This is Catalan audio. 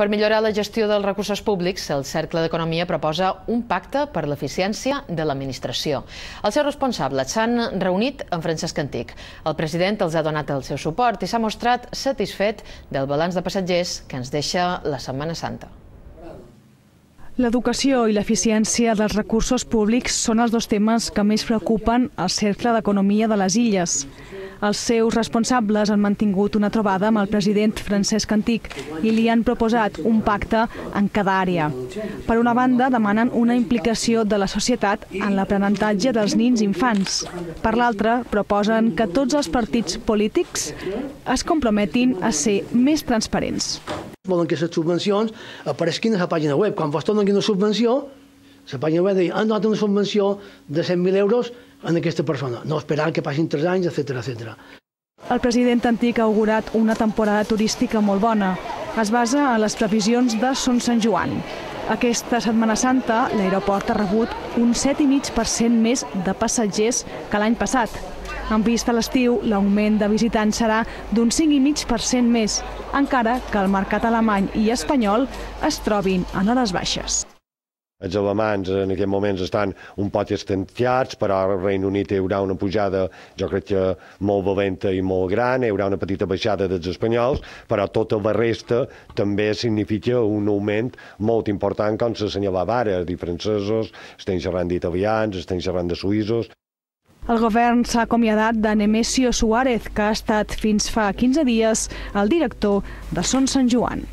Per millorar la gestió dels recursos públics, el Cercle d'Economia proposa un pacte per l'eficiència de l'administració. Els seus responsables s'han reunit amb Francesc Antic. El president els ha donat el seu suport i s'ha mostrat satisfet del balanç de passatgers que ens deixa la Setmana Santa. L'educació i l'eficiència dels recursos públics són els dos temes que més preocupen al Cercle d'Economia de les Illes. Els seus responsables han mantingut una trobada amb el president Francesc Antic i li han proposat un pacte en cada àrea. Per una banda, demanen una implicació de la societat en l'aprenentatge dels nins i infants. Per l'altra, proposen que tots els partits polítics es comprometin a ser més transparents. Volen que les subvencions apareguin a la pàgina web. Quan vos donen una subvenció, la pàgina web diu han donat una subvenció de 100.000 euros a aquesta persona, no esperar que passin 3 anys, etc. El president Antic ha augurat una temporada turística molt bona. Es basa en les previsions de Son Sant Joan. Aquesta Setmana Santa, l'aeroport ha rebut un 7,5% més de passatgers que l'any passat. En vista a l'estiu, l'augment de visitants serà d'un 5,5% més, encara que el mercat alemany i espanyol es trobin en hores baixes. Els alemanys en aquests moments estan un poc estanciats, però al Regne Unit hi haurà una pujada, jo crec que molt valenta i molt gran, hi haurà una petita baixada dels espanyols, però tota la resta també significa un augment molt important, com s'assenyalava ara, de francesos, estem xerrant d'italians, estem xerrant de suïssos. El govern s'ha acomiadat de Nemesio Suárez, que ha estat fins fa 15 dies el director de Son Sant Joan.